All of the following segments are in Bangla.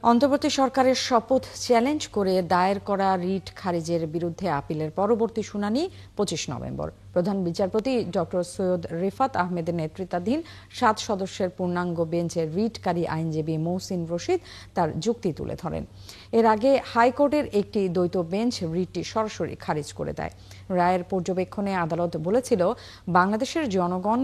অন্তর্বর্তী সরকারের শপথ চ্যালেঞ্জ করে দায়ের করা রিট খারিজের বিরুদ্ধে আপিলের পরবর্তী শুনানি ২৫ নভেম্বর। প্রধান বিচারপতি ডক্টর সৈয়দ রিফাত আহমেদের নেতৃত্বাধীন ৭ সদস্যের পূর্ণাঙ্গ বেঞ্চে রিটকারী আইনজীবী মহসিন রশিদ তার যুক্তি তুলে ধরেন। এর আগে হাইকোর্টের একটি দ্বৈত বেঞ্চ রিটটি সরাসরি খারিজ করে দেয়। রায়ের পর্যবেক্ষণে আদালত বলেছিল, বাংলাদেশের জনগণ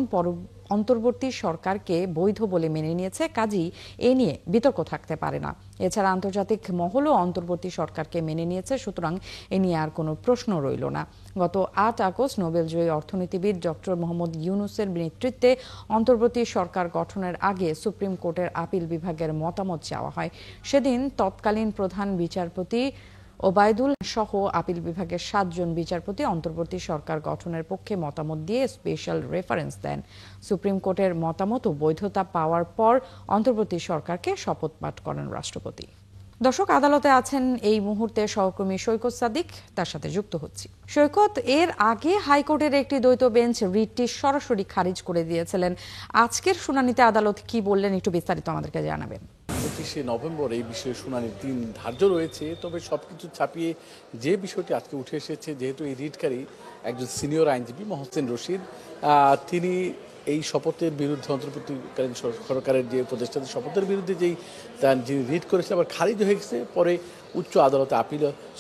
অন্তর্বর্তী সরকারকে বৈধ বলে মেনে নিয়েছে, কাজেই এ নিয়ে বিতর্ক থাকতে পারে না। এছাড়া আন্তর্জাতিক মহলও অন্তর্বর্তী সরকারকে মেনে নিয়েছে, সুতরাং এ নিয়ে আর কোনো প্রশ্ন রইল না। গত ৮ আগস্ট নোবেলজয়ী অর্থনীতিবিদ ডক্টর মোহাম্মদ ইউনূসের নেতৃত্বে অন্তর্বর্তী সরকার গঠনের আগে সুপ্রিম কোর্টের আপিল বিভাগের মতামত চাওয়া হয়। সেদিন তৎকালীন প্রধান বিচারপতি ওবায়দুল সহ আপিল বিভাগের ৭ জন বিচারপতি অন্তর্বর্তী সরকার গঠনের পক্ষে মতামত দিয়ে স্পেশাল রেফারেন্স দেন। সুপ্রিম কোর্টের মতামত ও বৈধতা পাওয়ার পর অন্তর্বর্তী সরকারকে শপথ পাঠ করেন রাষ্ট্রপতি। দর্শক, আদালতে আছেন এই মুহূর্তে সহকর্মী সৈকত সাদিক, তার সাথে যুক্ত হচ্ছি। সৈকত, এর আগে হাইকোর্টের একটি দ্বৈত বেঞ্চ রিটটি সরাসরি খারিজ করে দিয়েছিলেন। আজকের শুনানিতে আদালত কি বললেন, একটু বিস্তারিত আমাদেরকে জানাবেন। ২৫শে নভেম্বর এই বিষয়ে শুনানির দিন ধার্য রয়েছে। তবে সবকিছু ছাপিয়ে যে বিষয়টি আজকে উঠে এসেছে, যেহেতু এই রিটকারী একজন সিনিয়র আইনজীবী মহসিন রশিদ, তিনি এই শপথের বিরুদ্ধে অন্তর্বর্তীকালীন সরকারের যে উপদেষ্টাদের শপথের বিরুদ্ধে যিনি রিট করেছে আবার খারিজ হয়ে গেছে, পরে উচ্চ আদালতে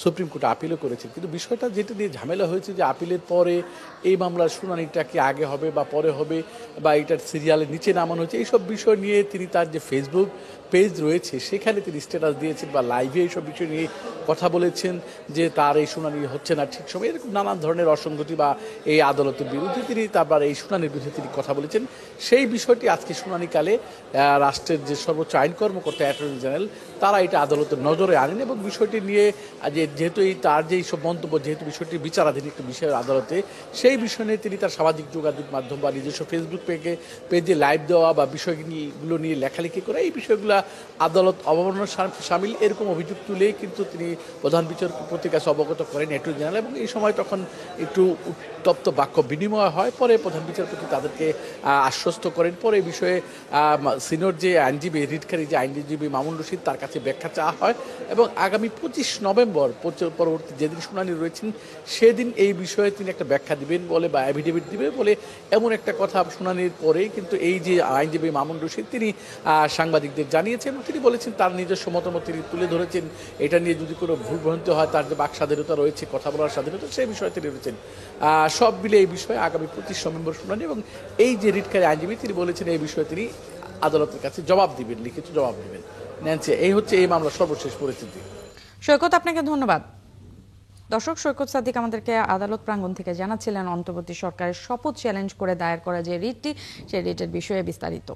সুপ্রিম কোর্টে আপিলও করেছে। কিন্তু বিষয়টা যেটা নিয়ে ঝামেলা হয়েছে যে আপিলের পরে এই মামলার শুনানিটা কি আগে হবে বা পরে হবে, বা এটার সিরিয়ালের নিচে নামানো হয়েছে, এইসব বিষয় নিয়ে তিনি তার যে ফেসবুক পেজ রয়েছে সেখানে তিনি স্ট্যাটাস দিয়েছেন বা লাইভে এইসব বিষয় নিয়ে কথা বলেছেন যে তার এই শুনানি হচ্ছে না ঠিক সময়, এরকম নানান ধরনের অসঙ্গতি বা এই আদালতের বিরুদ্ধে তিনি তারপর এই শুনানির বিরুদ্ধে তিনি কথা বলেছেন। সেই বিষয়টি আজকে শুনানিকালে রাষ্ট্রের যে সর্বোচ্চ আইন কর্মকর্তা অ্যাটর্নি জেনারেল তারা এটা আদালতের নজরে আনেন এবং বিষয়টি নিয়ে যেহেতু তার যে এইসব মন্তব্য, যেহেতু বিষয়টি বিচারাধীন একটি বিষয়ের আদালতে, সেই বিষয় নিয়ে তিনি তার সামাজিক যোগাযোগ মাধ্যম বা নিজস্ব ফেসবুক পেজে লাইভ দেওয়া বা বিষয়গুলো নিয়ে লেখালেখি করে এই বিষয়গুলো আদালত অবমাননার সামিল, এরকম অভিযোগ তুলে কিন্তু তিনি প্রধান বিচারপতির কাছে অবগত করেন অ্যাটর্নি জেনারেল। এবং এই সময় তখন একটু উত্তপ্ত বাক্য বিনিময় হয়। পরে প্রধান বিচারপতি তাদেরকে আশ্বস্ত করেন। পরে এই বিষয়ে সিনিয়র যে আইনজীবী, রিটকারী যে আইনজীবী মামুন রশিদ, তার কাছে ব্যাখ্যা চাওয়া হয় এবং আগামী ২৫ নভেম্বর পরবর্তী যেদিন শুনানি রয়েছেন সেদিন এই বিষয়ে তিনি একটা ব্যাখ্যা দিবেন বলে বা অ্যাফিডেভিট দিবেন বলে এমন একটা কথা শুনানির পরেই কিন্তু এই যে আইনজীবী মামুন রশিদ তিনি সাংবাদিকদের জানিয়েছেন এবং তিনি বলেছেন তার নিজস্ব মতামত তিনি তুলে ধরেছেন। এটা নিয়ে যদি কোনো ভুল ভ্রান্তি হয়, তার যে বাক স্বাধীনতা রয়েছে, কথা বলার স্বাধীনতা, সেই বিষয়ে তিনি রয়েছেন। সব মিলে এই বিষয়ে আগামী ২৫ নভেম্বর শুনানি এবং এই যে রিটকারী আইনজীবী তিনি বলেছেন এই বিষয়ে তিনি আদালতের কাছে জবাব দিবেন, লিখিত জবাব দিবেন। ন্যান্সি, এই হচ্ছে এই মামলার সর্বশেষ পরিস্থিতি। সৈকত, আপনাকে ধন্যবাদ। দর্শক, সৈকত সাদিক আমাদেরকে আদালত প্রাঙ্গণ থেকে জানাচ্ছিলেন অন্তর্বর্তী সরকারের শপথ চ্যালেঞ্জ করে দায়ের করা যে রিটটি, সেই রিটের বিষয়ে বিস্তারিত।